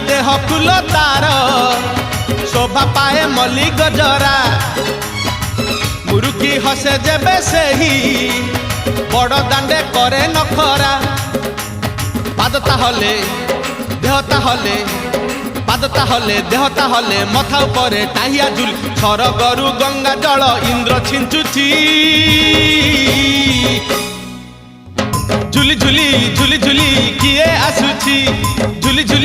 देह फुल तार शोभा पाए मल्ली गजरा मुरुकी हसे जेबे सेही बड़ दांडे करे नखरा पाद ताहले देह ताहले पाद ताहले देह ताहले मथा उपरे टाहिया झुल सरगरु गंगा जल इंद्र छिंचुची झुली झुली झुली झुली किए आसुची झुली झुली